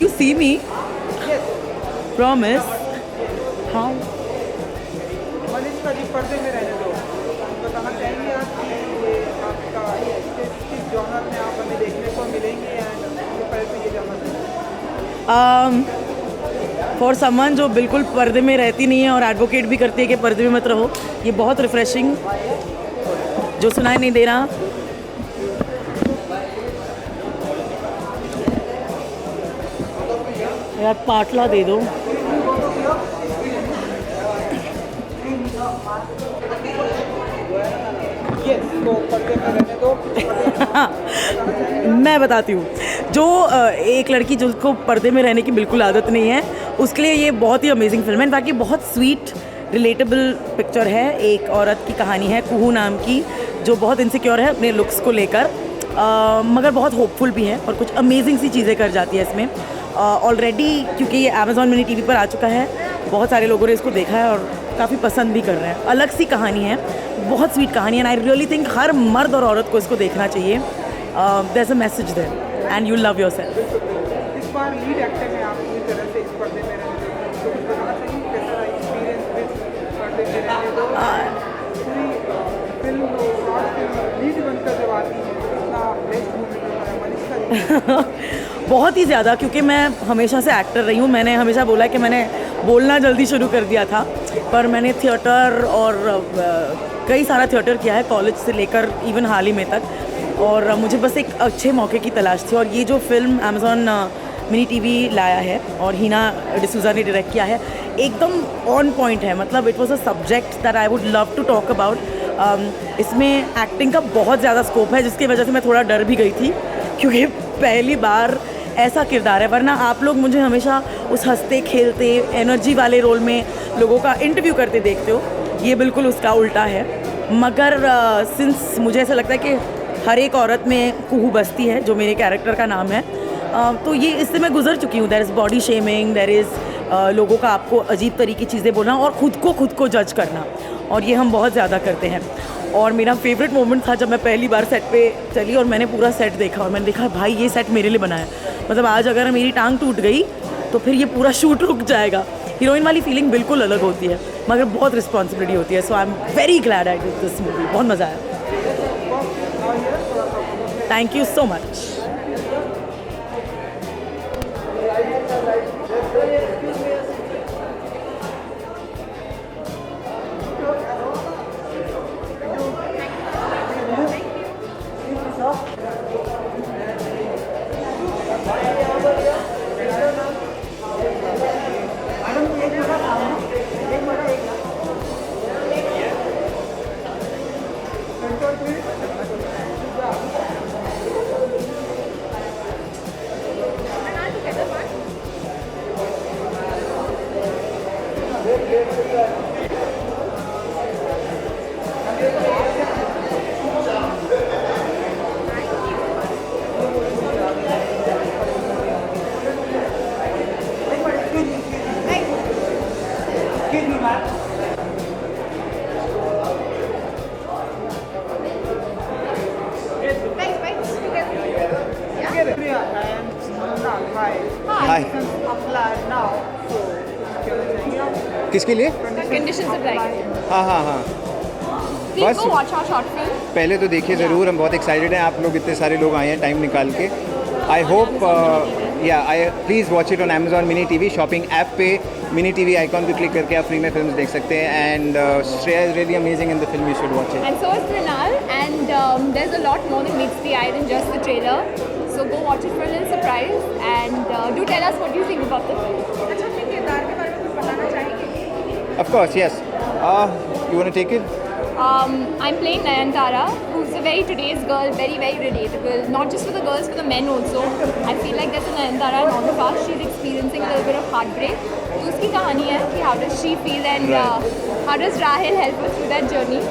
You see me? Promise. How? Manisha ji पर्दे में रहने दो, बताना चाहेंगे आप कि ये आपका किस जॉनर में आप हमें देखने को मिलेंगे एंड ये पर्दे ये जॉनर फॉर समवन जो बिल्कुल पर्दे में रहती नहीं है और एडवोकेट भी करती है कि पर्दे में मत रहो, ये बहुत रिफ्रेशिंग, जो सुनाई नहीं दे रहा। यार पाटला दे दो। तो पर्दे में रहने दो। मैं बताती हूँ, जो एक लड़की जिसको पर्दे में रहने की बिल्कुल आदत नहीं है, उसके लिए ये बहुत ही अमेजिंग फिल्म है। बाकी बहुत स्वीट रिलेटेबल पिक्चर है। एक औरत की कहानी है कुहू नाम की, जो बहुत इनसिक्योर है अपने लुक्स को लेकर, मगर बहुत होपफुल भी है और कुछ अमेजिंग सी चीज़ें कर जाती है इसमें। ऑलरेडी क्योंकि ये Amazon मिनी टीवी पर आ चुका है, बहुत सारे लोगों ने इसको देखा है और काफ़ी पसंद भी कर रहे हैं। अलग सी कहानी है, बहुत स्वीट कहानी है, एंड आई रियली थिंक हर मर्द और औरत को इसको देखना चाहिए। There is a message there and you love yourself. इस बार लीड एक्टर में आप पूरी तरह से इस पर्दे में रहने दो, तो कुछ बताना चाहिए कैसा रहा एक्सपीरियंस विद पर्दे में रहने दो। पूरी फिल्म शॉर्ट फिल्म लीड बनकर जब आती है तो कितना बेस्ट मूवमेंट होता है मनीषा जी। बहुत ही ज़्यादा, क्योंकि मैं हमेशा से एक्टर रही हूँ। मैंने हमेशा बोला कि मैंने बोलना जल्दी शुरू कर दिया था, पर मैंने थिएटर और कई सारा थिएटर किया है, कॉलेज से लेकर इवन हाल ही में तक, और मुझे बस एक अच्छे मौके की तलाश थी। और ये जो फिल्म Amazon मिनी टीवी लाया है और हीना डिसूजा ने डायरेक्ट किया है, एकदम ऑन पॉइंट है। मतलब it was a subject that I would love to talk about. इसमें एक्टिंग का बहुत ज़्यादा स्कोप है, जिसकी वजह से मैं थोड़ा डर भी गई थी, क्योंकि पहली बार ऐसा किरदार है। वरना आप लोग मुझे हमेशा उस हंसते खेलते एनर्जी वाले रोल में लोगों का इंटरव्यू करते देखते हो, ये बिल्कुल उसका उल्टा है। मगर सिंस मुझे ऐसा लगता है कि हर एक औरत में कुहू बसती है, जो मेरे कैरेक्टर का नाम है, तो ये इससे मैं गुजर चुकी हूँ। There is body shaming, there is लोगों का आपको अजीब तरीके की चीज़ें बोलना और खुद को जज करना, और ये हम बहुत ज़्यादा करते हैं। और मेरा फेवरेट मोमेंट था जब मैं पहली बार सेट पे चली और मैंने पूरा सेट देखा, और मैंने देखा भाई ये सेट मेरे लिए बना है। मतलब आज अगर मेरी टांग टूट गई तो फिर ये पूरा शूट रुक जाएगा। हीरोइन वाली फीलिंग बिल्कुल अलग होती है, मगर बहुत रिस्पॉन्सिबिलिटी होती है। So I am very glad I did this movie, बहुत मज़ा आया। Thank you so much. Hi. किसके लिए? कंडीशंस अप्लाई करें। हाँ हाँ हाँ, प्लीज बस go watch our short film. पहले तो देखिए ज़रूर, हम बहुत एक्साइटेड हैं। आप लोग इतने सारे लोग आए हैं टाइम निकाल के। I hope please watch it on Amazon mini TV shopping app पे। मिनी टीवी आइकॉन पे क्लिक करके आप फ्री में फिल्म्स देख सकते हैं। And Shreya is really amazing in the film, you should watch it. And so is Pranal, and there's a lot more that meets the eye than just the trailer. So go watch it for a little surprise, and do tell us what you think about the film. अच्छा, अपने किरदार के बारे में कुछ बताना चाहेंगे? Of course, yes. You want to take it? I'm playing Nayantara, who's a very today's girl, very very relatable. Not just for the girls, for the men also. I feel like there's a Nayantara in all of us. She's experiencing a little bit of heartbreak. तो उसकी कहानी है कि how does she feel, and how does Rahil help her through that journey.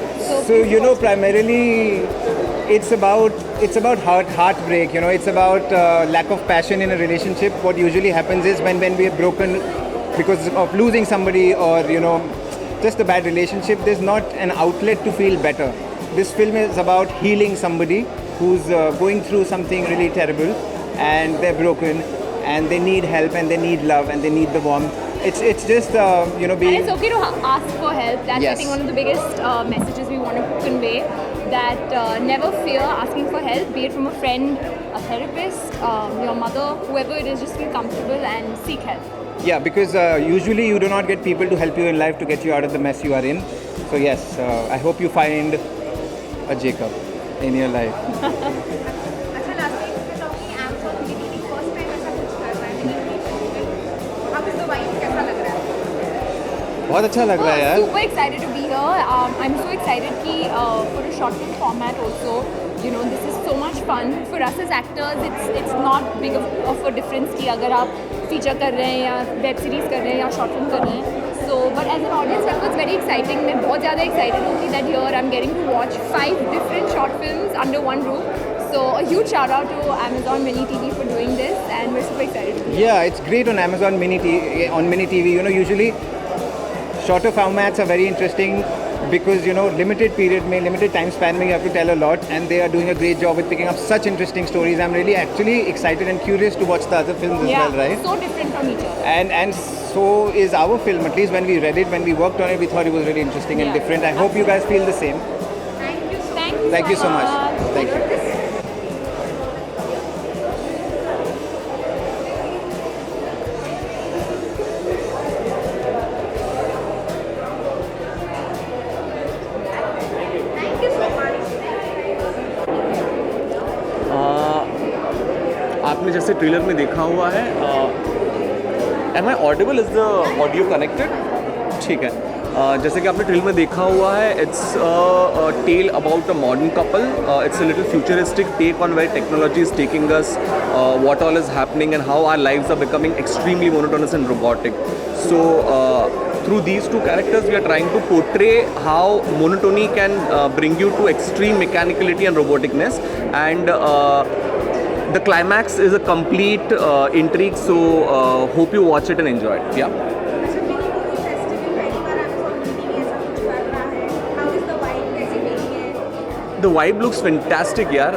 So you know, primarily it's about heartbreak. You know, it's about lack of passion in a relationship. What usually happens is when we are broken because of losing somebody, or you know, just a bad relationship, there's not an outlet to feel better. This film is about healing somebody who's going through something really terrible, and they're broken, and they need help, and they need love, and they need the warmth. It's just you know, And being it's okay to ask for help. That's I Yes. think one of the biggest messages we want to convey. That never fear asking for help, be it from a friend, a therapist, your mother, whoever it is. Just feel comfortable and seek help. Yeah, because usually you do not get people to help you in life to get you out of the mess you are in. So yes, I hope you find a Jacob in your life. अच्छा last time पे talking Amazon TV first time ऐसा कुछ कर रहा है how is the vibe कैसा लग रहा है बहुत अच्छा लग रहा है यार. Super excited to be here. I'm so excited कि for a short film format also, you know, this is so much fun for us as actors. It's not big of a difference कि अगर आप feature कर रहे हैं या web series कर रहे हैं या short film कर रहे हैं. So, but as an audience, that was very exciting. मैं बहुत ज़्यादा excited हूँ कि that here I'm getting to watch 5 different short films under one roof. So a huge shout out to Amazon Mini TV for doing this, and we're super excited to be here. Yeah, it's great on Amazon Mini TV. You know, usually shorter formats are very interesting because, you know, limited period में, limited time span में you have to tell a lot, and they are doing a great job with picking up such interesting stories. I'm really actually excited and curious to watch the other films as well, right? So different from each other. And so is our film. At least when we read it, when we worked on it, we thought it was really interesting and Yeah, different. I hope you guys feel the same. Thank you so much. Thank you. आपने जैसे trailer में देखा हुआ है, am I audible, is the audio connected? ठीक है. जैसे कि आपने ट्रेलर में देखा हुआ है, it's tell about a modern couple. It's a little futuristic take on where technology is taking us, what all is happening and how our lives are becoming extremely monotonous and robotic. So through these two characters we are trying to portray how monotony can bring you to extreme mechanicality and roboticness, and the climax is a complete intrigue, so hope you watch it and enjoy it. Yeah. अच्छा mini movie festival पहली बार Amazon TV ऐसा कुछ कर रहा है how is the vibe कैसी मिली है The vibe looks fantastic, yaar.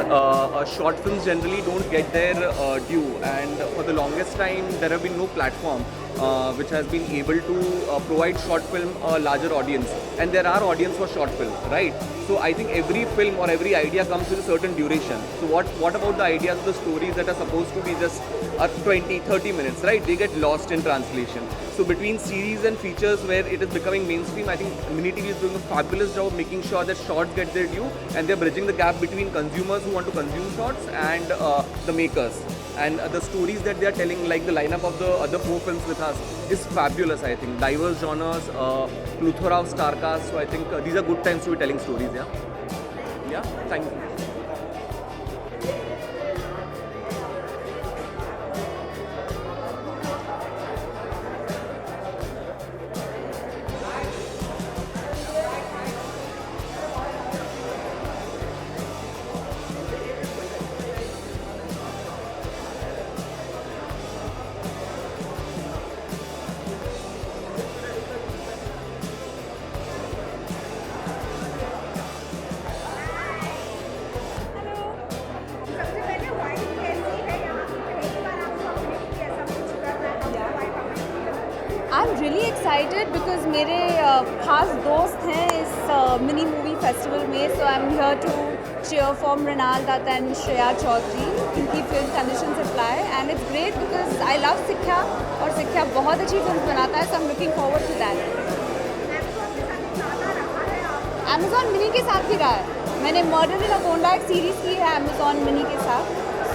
Short films generally don't get their due, and for the longest time there have been no platform which has been able to provide short film a larger audience, and there are audience for short film, right? So I think every film or every idea comes with a certain duration. So what about the ideas of the stories that are supposed to be just 20-30 minutes, right? They get lost in translation. So between series and features where it is becoming mainstream, I think Mini TV is doing a fabulous job of making sure that shorts get their due, and they're bridging the gap between consumers who want to consume shorts and the makers. And the stories that they are telling, like the lineup of the other 4 films with us, is fabulous. I think diverse genres, plethora of star cast. So I think these are good times to be telling stories. Yeah. Thank you. सबसे पहले vibe कैसी है यहाँ की पहली बार Amazon TV ऐसा कुछ कर रहा है हाउ वाइब आपकी I'm really excited because मेरे खास दोस्त हैं इस मिनी मूवी फेस्टिवल में, so I'm here to cheer for Mrinal Dutt and Shreya Chaudhary. इनकी film Conditions Apply, and it's great because I love सिक्ख्या, और सिक्ख्या बहुत अच्छी फिल्म बनाता है, so I'm looking forward to that. Amazon के साथ ज़्यादा रहा है आप Amazon Mini के साथ भी रहा है. मैंने Murder in Agonda एक सीरीज़ की है Amazon Mini के साथ,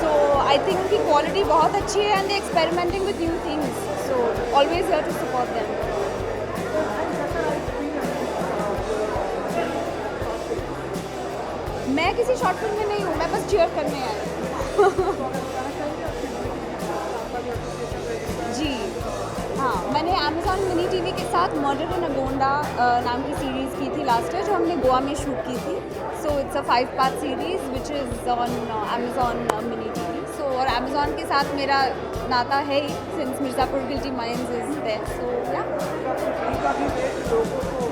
so I think उनकी क्वालिटी बहुत अच्छी है and they're experimenting with new things, so always here to support them. मैं किसी शॉर्ट फिल्म में नहीं हूँ, मैं बस चीयर करने आई हूँ. जी हाँ, मैंने Amazon Mini TV के साथ मर्डर इन अगोंडा नाम की सीरीज़ की थी लास्ट ईयर, जो हमने गोवा में शूट की थी. So it's a 5-part series which is on Amazon Mini TV. So और Amazon के साथ मेरा नाता है ही since Mirzapur guilty minds is there. So yeah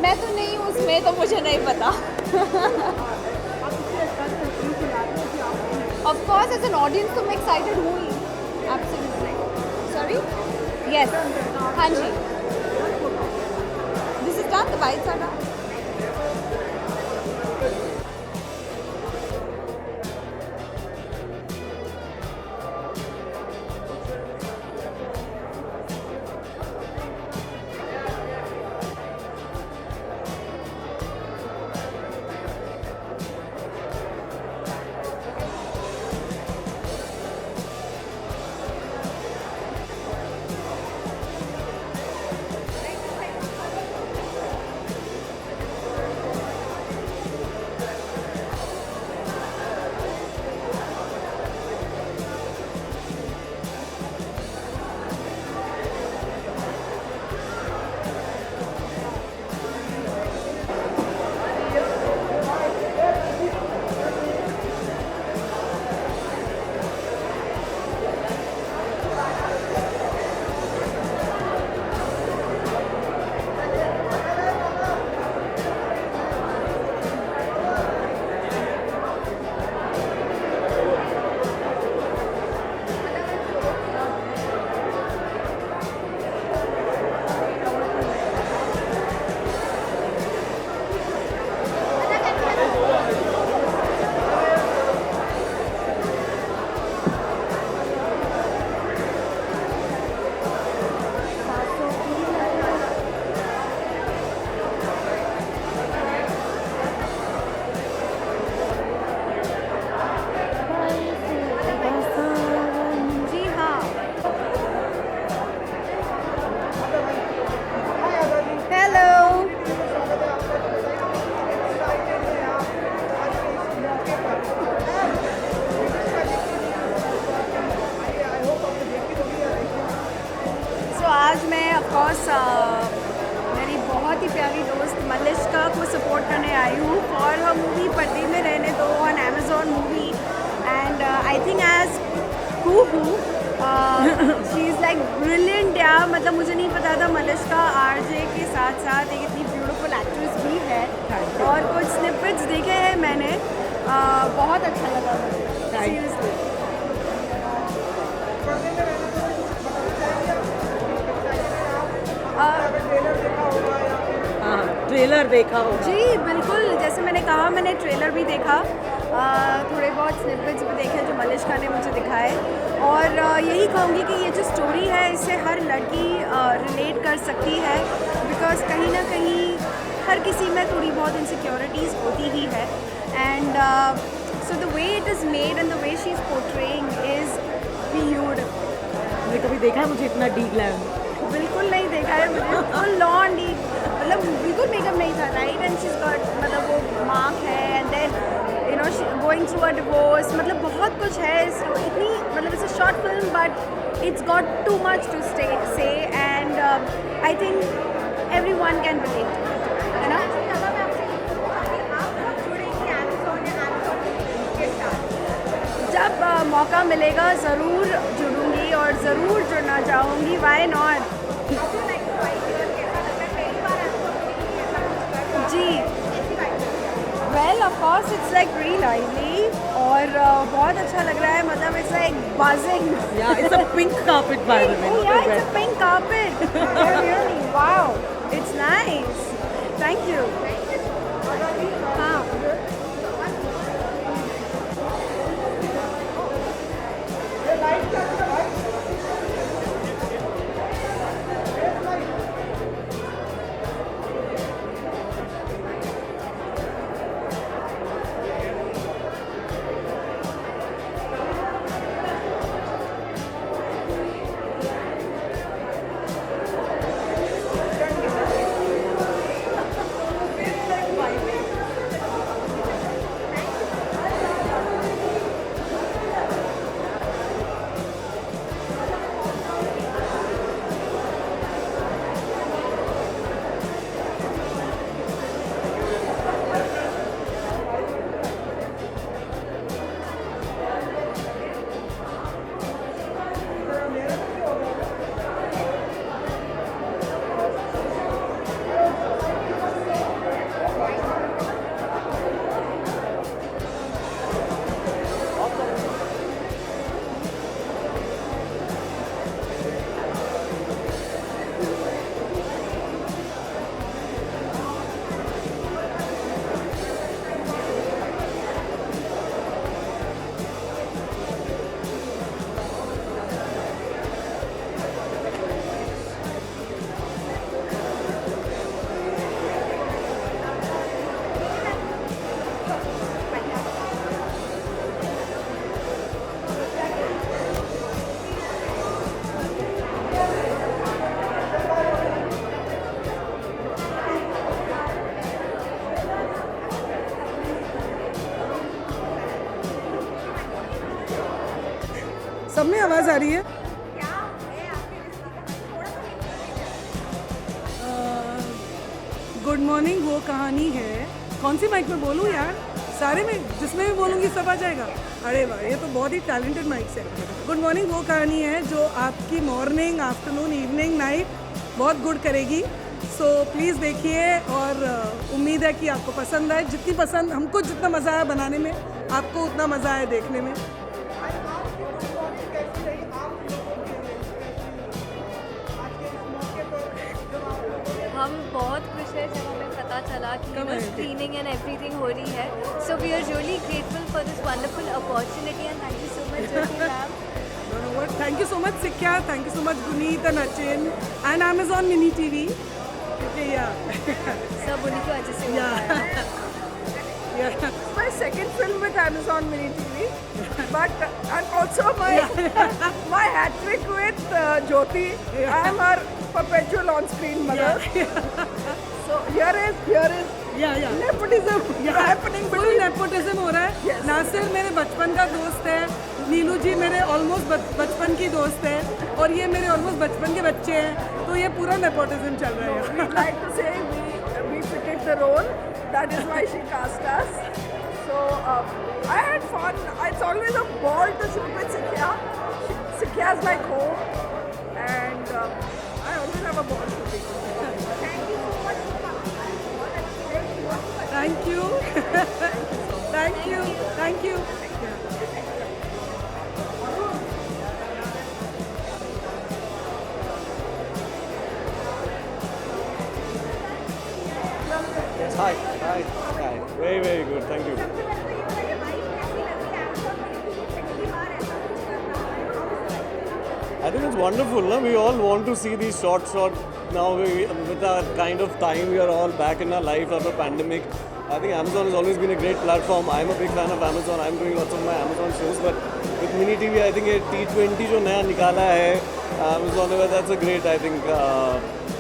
मैं तो नहीं हूँ उसमें, तो मुझे नहीं पता. Of course, as an audience, तो मैं excited हूँ ही. Absolutely. Sorry? Yes. हाँ जी. This is done. The bites are done. जी हाँ. Hello. So आज मैं of course मेरी बहुत ही प्यारी दोस्त मलिश्का को सपोर्ट करने आई हूँ और her मूवी पर्दे में रहने दो on Amazon movie and I think as Kuhu she is like brilliant यार. मतलब मुझे नहीं पता था मलिश्का आरजे के साथ साथ एक इतनी ब्यूटीफुल एक्ट्रेस भी है और कुछ स्निपेट्स देखे हैं मैंने. बहुत अच्छा लगा मुझे सीरियसली. हाँ, ट्रेलर देखा हो. जी बिल्कुल, जैसे मैंने कहा मैंने ट्रेलर भी देखा, थोड़े बहुत स्निपेट्स भी देखे जो मलिश्का ने मुझे दिखाए और यही कहूँगी कि ये जो स्टोरी है इससे हर लड़की रिलेट कर सकती है बिकॉज कहीं ना कहीं हर किसी में थोड़ी बहुत इनसिक्योरिटीज़ होती ही है and so the way it is made and the way she is portraying is beautiful. मैंने कभी देखा है मुझे इतना डी ग्लैम? बिल्कुल नहीं देखा है मुझे. फुल ऑन डी, मतलब बिल्कुल मेकअप नहीं था right and she is got, मतलब वो मार्क है and then you know going through a divorce. मतलब बहुत कुछ है इतनी, मतलब it's a short film but it's got too much to say and I think everyone can relate, है ना. जब मौका मिलेगा ज़रूर जुड़ूंगी और ज़रूर जुड़ना चाहूँगी. Why not. जी well of course it's like very lively और बहुत अच्छा लग रहा है. मतलब it's like buzzing. Yeah, it's a pink carpet by the way. Oh yeah, it's a pink carpet. Yeah, really. Wow. It's nice. Thank you. हाँ. में आवाज़ आ रही है? क्या है आपके रिश्ते का थोड़ा सा गुड मॉर्निंग वो कहानी है। कौन सी माइक में बोलूँ यार? सारे में, जिसमें भी बोलूँगी सब आ जाएगा। अरे वाह, ये तो बहुत ही टैलेंटेड माइक्स है। गुड मॉर्निंग वो कहानी है जो आपकी मॉर्निंग, आफ्टरनून, इवनिंग, नाइट बहुत गुड करेगी। सो प्लीज़ देखिए और उम्मीद है कि आपको पसंद आए। जितनी पसंद हमको, जितना मज़ा आया बनाने में, आपको उतना मज़ा आया देखने में। हम बहुत खुश हैं जब हमें पता चला कि स्क्रीनिंग एंड एवरीथिंग हो रही है. So we are really grateful for this wonderful opportunity and thank you so much Jyoti ma'am. Thank you so much Sikya, thank you so much Guneet and Achin and Amazon Mini TV. Okay, yeah. सब उन्हीं की वजह से होता है. Yeah. My second film with Amazon Mini TV, but and also my hat trick with Jyoti. I am her perpetual on-screen mother. So here is Yeah. nepotism happening full between. Nepotism हो रहा है. नासिर मेरे बचपन का दोस्त है, नीलू जी मेरे almost बचपन की दोस्त है, और ये मेरे ऑलमोस्ट बचपन के बच्चे हैं. तो ये पूरा नेपोटिज्म चल रहा है. We'd like to say we fitted the role. That is why she cast us. So I had fun. It's always a ball to shoot with Sikya. Sikya's like home, and I always have a ball shooting. Thank you so much for coming. बहुत अच्छी Thank you. Thank you. Thank you. Hi. Very, very good. Thank you. सबसे पहले तो ये बताइए wife कैसी लगी? Amazon Mini TV पहली बार ऐसा कुछ कर रहा है. How is it? I think it's wonderful. No? We all want to see these short. Now with our kind of time, we are all back in our life after pandemic. I think Amazon has always been a great platform. I'm a big fan of Amazon. I'm doing lots of my Amazon shows. But with Mini TV, I think a T20 जो नया निकाला है Amazon ने, that's a great, I think,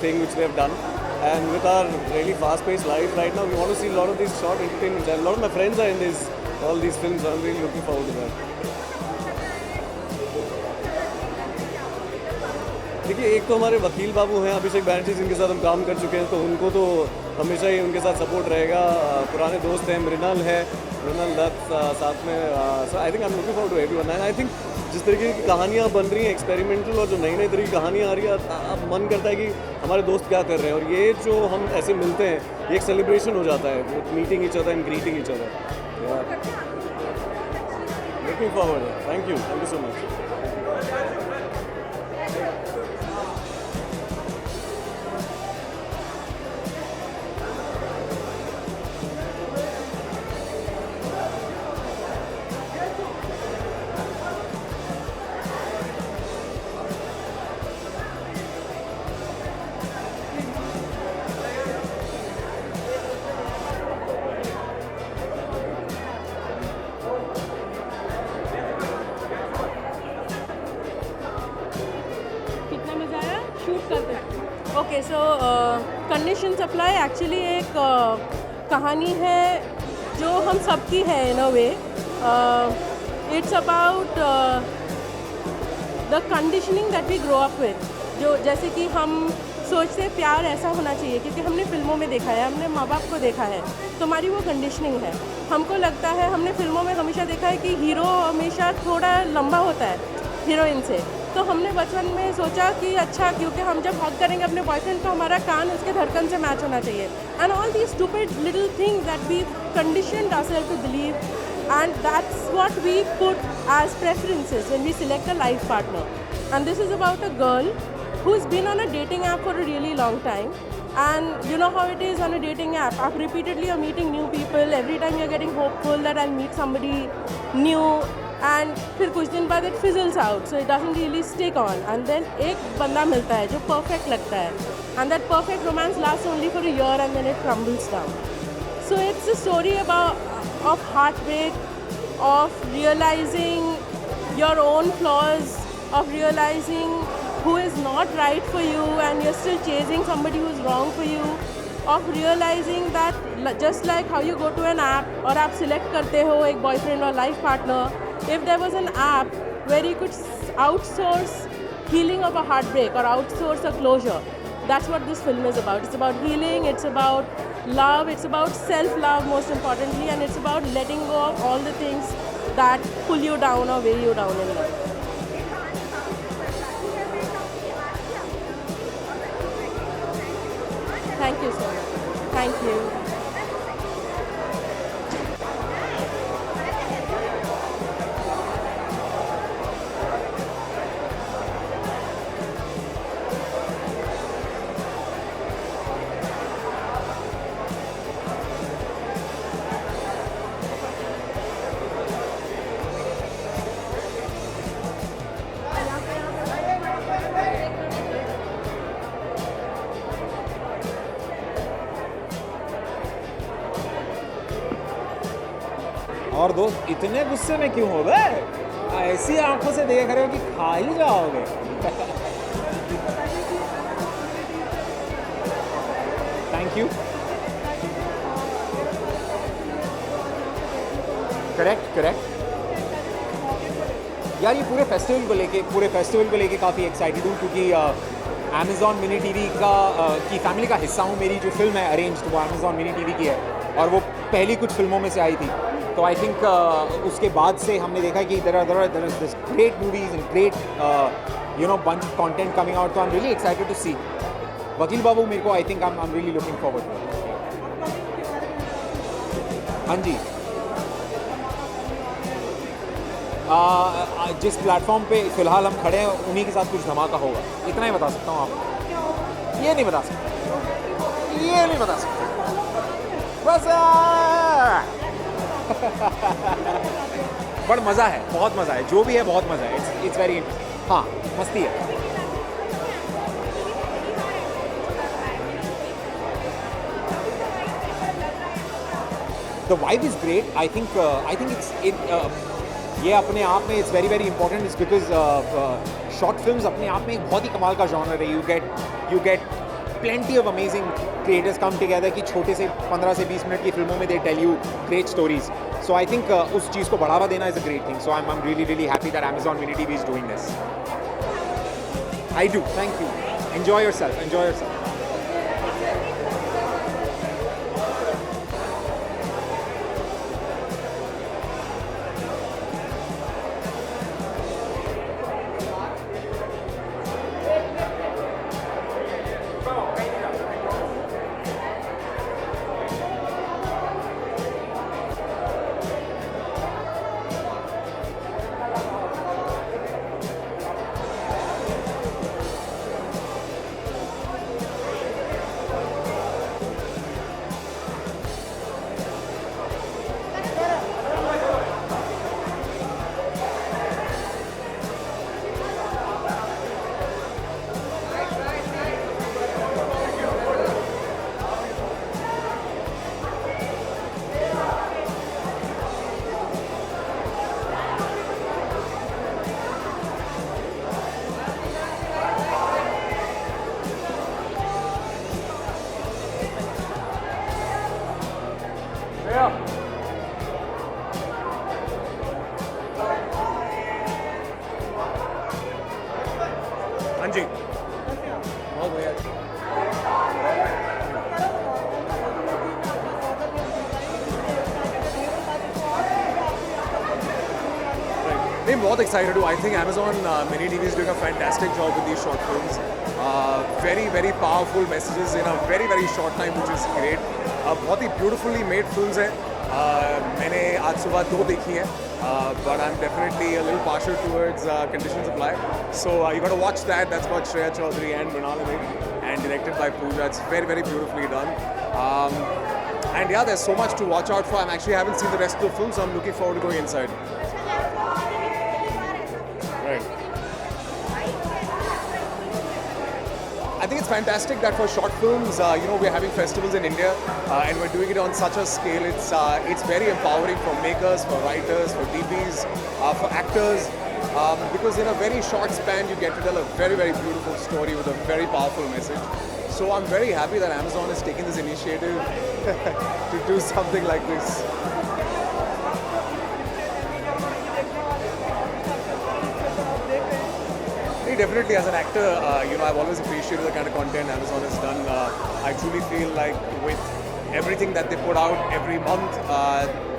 thing which they have done. And with our really fast-paced life right now, we want to see a lot of these short entertainments. And a lot of my friends are in all these films. So I'm really looking forward to that. देखिए, एक तो हमारे वकील बाबू हैं अभिषेक बैनर्जी, जिनके साथ हम काम कर चुके हैं, तो उनको तो हमेशा ही उनके साथ सपोर्ट रहेगा. पुराने दोस्त हैं, मृणाल दत्त साथ में. So I think I am looking forward to everyone. And I think जिस तरीके की कहानियाँ बन रही हैं एक्सपेरिमेंटल, और जो नई तरीके की कहानियाँ आ रही है, अब मन करता है कि हमारे दोस्त क्या कर रहे हैं. और ये जो हम ऐसे मिलते हैं, ये एक सेलिब्रेशन हो जाता है, meeting each other and greeting each other. Looking forward. Thank you so much. कितना मज़ा आया शूट करते. Okay, so Conditions Apply actually एक कहानी है जो हम सबकी है in a way. It's about the conditioning that we grow up with. जो जैसे कि हम सोचते हैं प्यार ऐसा होना चाहिए क्योंकि हमने फिल्मों में देखा है, हमने माँ बाप को देखा है, तो हमारी वो कंडीशनिंग है. हमको लगता है, हमने फिल्मों में हमेशा देखा है कि हीरो हमेशा थोड़ा लंबा होता है हीरोइन से. तो हमने बचपन में सोचा कि अच्छा, क्योंकि हम जब हग करेंगे अपने बॉयफ्रेंड तो हमारा कान उसके धड़कन से मैच होना चाहिए. And all these stupid little things that we conditioned ourselves to believe, and that's what we put as preferences when we select a life partner. And this is about a girl who has been on a dating app for a really long time, and you know how it is on a dating app. आप repeatedly are meeting new people. Every time you're getting hopeful that I'll meet somebody new, and फिर कुछ दिन बाद it fizzles out, so it doesn't really stick on. And then एक बंदा मिलता है जो perfect लगता है, and that perfect romance lasts only for a year and then it crumbles down. So it's a story of heartbreak, of realizing your own flaws, of realizing who is not right for you and you're still chasing somebody who's wrong for you, of realizing that just like how you go to an app और आप select करते हो एक boyfriend or life partner, if there was an app where you could outsource healing of a heartbreak or outsource a closure. That's what this film is about. It's about healing, it's about love, it's about self-love most importantly, and it's about letting go of all the things that pull you down or weigh you down in life. Thank you so much. Thank you. और दोस्त इतने गुस्से में क्यों हो गए? ऐसी आंखों से देख रहे हो कि खा ही जाओगे। Thank you. करेक्ट यार, ये पूरे फेस्टिवल को लेके काफ़ी एक्साइटेड हूँ क्योंकि अमेज़ॉन मिनी टीवी की फैमिली का हिस्सा हूँ। मेरी जो फिल्म है अरेंज्ड वो अमेज़ॉन मिनी टीवी की है और वो पहली कुछ फिल्मों में से आई थी। तो आई थिंक उसके बाद से हमने देखा कि there is this great movies and great bunch of content coming out. तो I am really excited to see Vakeel Babu. मेरे को I think I am really looking forward to. हाँ जी, जिस प्लेटफॉर्म पे फ़िलहाल हम खड़े हैं उन्हीं के साथ कुछ धमाका होगा, इतना ही बता सकता हूँ आपको। ये नहीं बता सकता बस। बट मज़ा है, बहुत मज़ा है, जो भी है बहुत मज़ा है। It's very interesting. हाँ, मस्ती है। The vibe is great. I think ये अपने आप में it's very important is because short films अपने आप में एक बहुत ही कमाल का जॉनर है। You get plenty of amazing creators come together कि छोटे से 15 से 20 मिनट की फिल्मों में they tell you great stories. So I think उस चीज़ को बढ़ावा देना is a great thing. So I'm really happy that Amazon Mini TV is doing this. I do. Thank you. Enjoy yourself. हाँ जी, बहुत बढ़िया। नहीं, बहुत एक्साइटेड हूँ। I think Amazon Mini TV is doing a fantastic job with these short films. Very powerful messages in a very short time, which is great. बहुत ही beautifully made films हैं। मैंने आज सुबह 2 देखी हैं, but I'm definitely a little partial towards Conditions Apply. So you got to watch that. That's about Shreya Chaudhary and Mrinal Amik, and directed by Pooja. It's very beautifully done. And yeah, there's so much to watch out for. I actually haven't seen the rest of the film, so I'm looking forward to going inside. Right. I think it's fantastic that for short films, we're having festivals in India, and we're doing it on such a scale. It's very empowering for makers, for writers, for DPs, for actors, because in a very short span you get to tell a very beautiful story with a very powerful message. So I'm very happy that Amazon has taken this initiative to do something like this. definitely, as an actor, I've always appreciated the kind of content Amazon has done. I truly feel like with everything that they put out every month,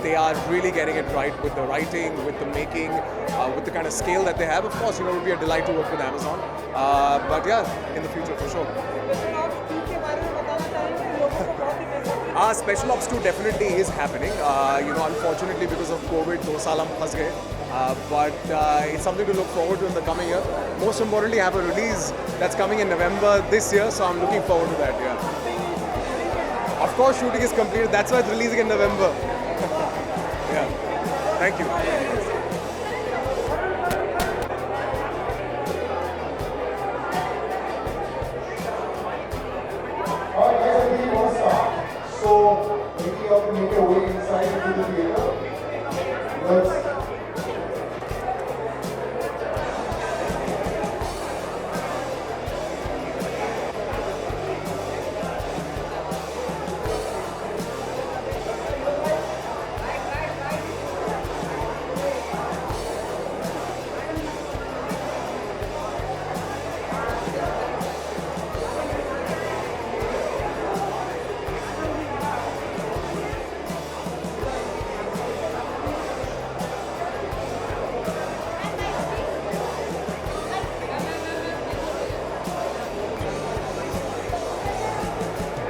they are really getting it right with the writing, with the making, with the kind of scale that they have. Of course, it would be a delight to work with Amazon. But yeah, in the future for sure. Special Ops 2 definitely is happening. Unfortunately because of COVID, 2 saal hum phas gaye. But it's something to look forward to in the coming year. Most importantly, I have a release that's coming in November this year, so I'm looking forward to that. Yeah. Of course, shooting is completed. That's why it's releasing in November. Yeah. Thank you. So maybe you have to make your way inside into the theater. Let's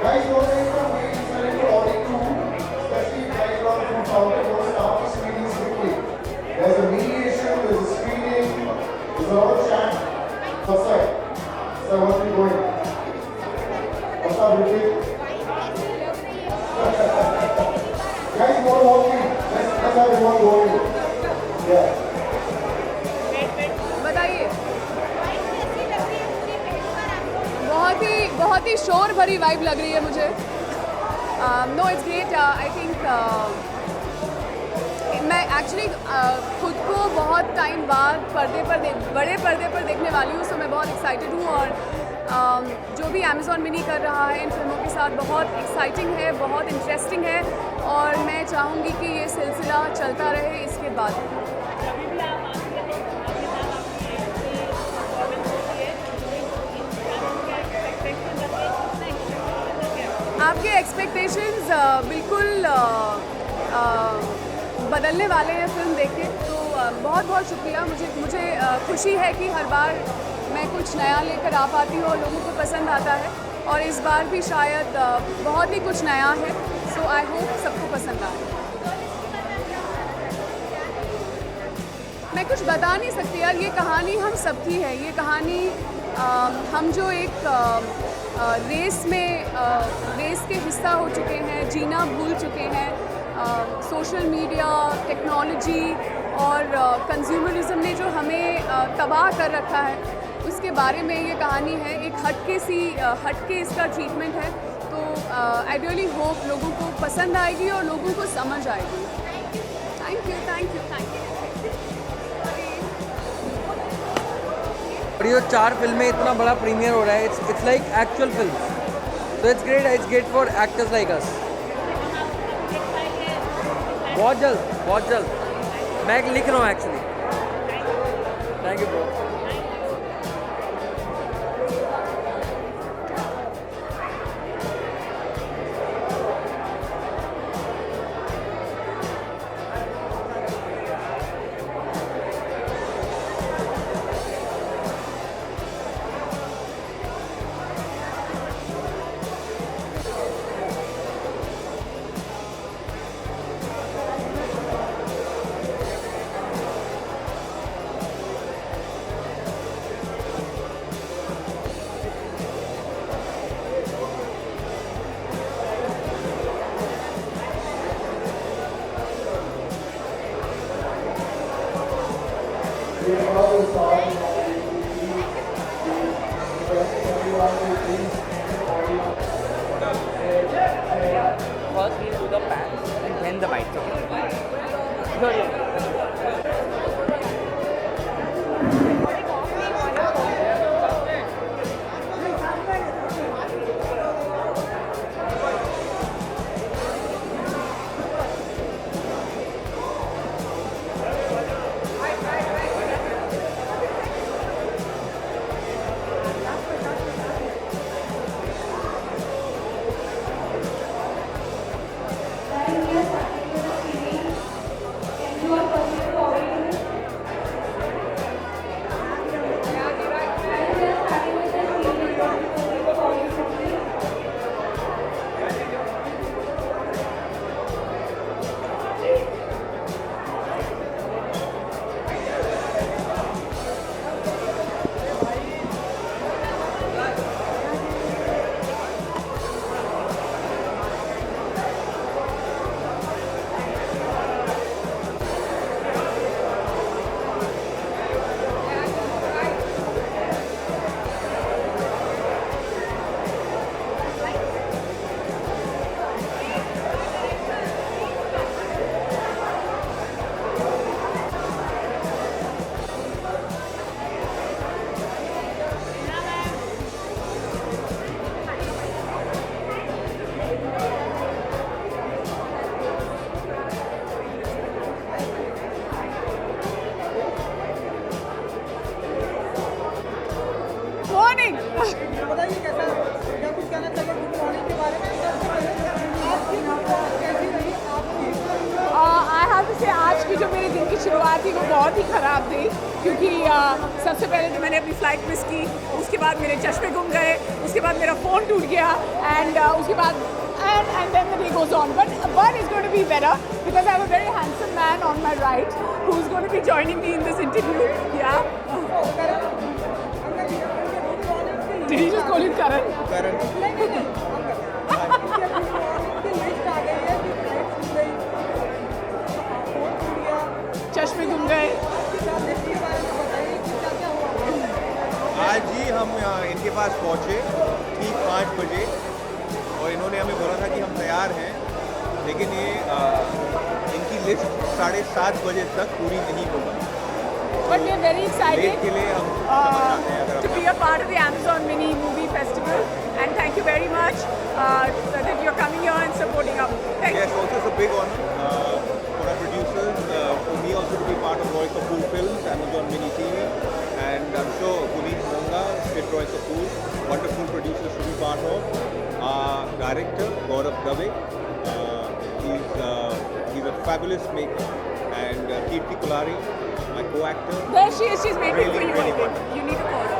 guys, don't make your way inside into Audi 2, especially if guys are from South and start the screenings quickly. There's a mediation, there's a screening, there's a lot of chat outside. So what are you going? What's up, Ricky? Guys, you want to walk in? Let's have everyone go in. Yeah. बताइए बहुत ही शोर भरी vibe लग रही है मुझे. No it's great. I think मैं actually खुद को बहुत टाइम बाद बड़े पर्दे पर देखने वाली हूँ, सो मैं बहुत एक्साइटेड हूँ. और जो भी अमेज़ॉन मिनी कर रहा है इन फिल्मों के साथ बहुत एक्साइटिंग है, बहुत इंटरेस्टिंग है, और मैं चाहूँगी कि ये सिलसिला चलता रहे इसके बाद. आपके एक्सपेक्टेशंस बिल्कुल बदलने वाले हैं फिल्म देख के. तो बहुत बहुत शुक्रिया. मुझे खुशी है कि हर बार मैं कुछ नया लेकर आ पाती हूँ और लोगों को पसंद आता है, और इस बार भी शायद बहुत ही कुछ नया है. सो आई होप सबको पसंद आए. मैं कुछ बता नहीं सकती यार, ये कहानी हम सबकी है. ये कहानी हम जो एक रेस के हिस्सा हो चुके हैं, जीना भूल चुके हैं, सोशल मीडिया, टेक्नोलॉजी और कंज्यूमरिज्म ने जो हमें तबाह कर रखा है, उसके बारे में ये कहानी है. एक हटके इसका ट्रीटमेंट है. तो आई रियली होप लोगों को पसंद आएगी और लोगों को समझ आएगी. Thank you. और ये 4 फिल्में इतना बड़ा प्रीमियर हो रहा है. It's like actual film. So it's great for actors like us. बहुत जल्द मैं लिख रहा हूँ actually. Thank you bro. First we'll do the pants and then the bites, okay? Morning. बताइए कैसा, क्या कुछ कहना चाहिए गुड मॉर्निंग के बारे में? आपकी कैसी रही आपकी? आई हैव टू से आज की जो मेरे दिन की शुरुआत थी वो बहुत ही ख़राब थी, क्योंकि सबसे पहले तो मैंने अपनी फ़्लाइट मिस की, उसके बाद मेरे चश्मे गुम गए, उसके बाद मेरा फ़ोन टूट गया, एंड उसके बाद and then the day goes on. But one is going to be better because I have a very handsome man on my right who's going to be joining me in this interview. Yeah. Did he just call you Karan? चश्मे गुम गए। आज ही हम इनके पास पहुँचे ठीक 5 बजे और इन्होंने हमें बोला था कि हम तैयार हैं, लेकिन ये इनकी लिस्ट 7:30 बजे तक पूरी नहीं होगी। But we are very excited late के लिए हम चाहते हैं अगर to be a part of the Amazon Mini Movie Festival, and thank you very much that you're coming here and supporting us. Thank Yes, also it's a big honor for our producers, for me also to be part of Roy Kapoor Films, Amazon Mini TV, and I'm sure Puneet Monga, Fit Roy Kapoor, wonderful producers to be part of. Director Gaurav Dave, he's a fabulous maker, and Kirti Kulari, my co-actor. There she is. She's waiting Really, for you. really I think. You need to call her.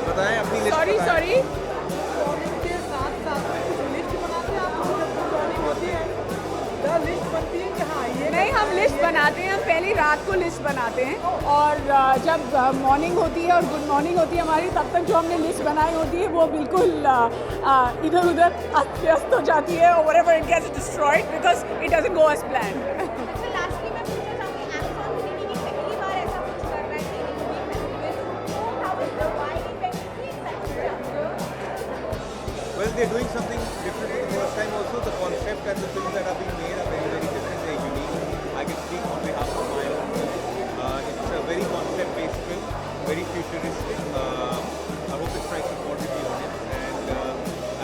बताएं अपनी list. Sorry, sorry. नहीं, हम list बनाते हैं, हम पहली रात को लिस्ट बनाते हैं, और जब मॉर्निंग होती है और गुड मॉर्निंग होती है हमारी, तब तक जो हमने लिस्ट बनाई होती है वो बिल्कुल इधर उधर अस्त व्यस्त हो जाती है, और whatever it gets destroyed because it doesn't go as planned. अच्छा, लास्टली मैं पूछना चाहूँगी, Amazon Mini TV पहली बार ऐसा कुछ कर रहा है टीवी फेस्टिवल, तो how is the vibe and कितनी excited? Well, they're doing something different for the first time also. The concept and the films that are being made are very, very different. They're unique. I can speak on behalf of my own film. It's a very concept-based film, very futuristic. I hope it strikes a chord with the audience, and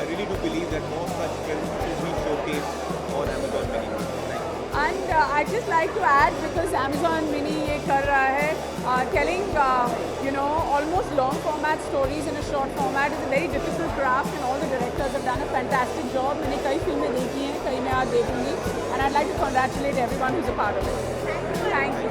I really do believe that more such films should be showcased on Amazon Mini. And I'd just like to add, because Amazon Mini ये कर रहा है, telling almost long format stories in a short format is a very difficult craft, and all the directors have done a fantastic job. मैंने कई फिल्में देखी हैं, कई मैं आज देखूंगी, and I'd like to congratulate everyone who's a part of it. Thank you.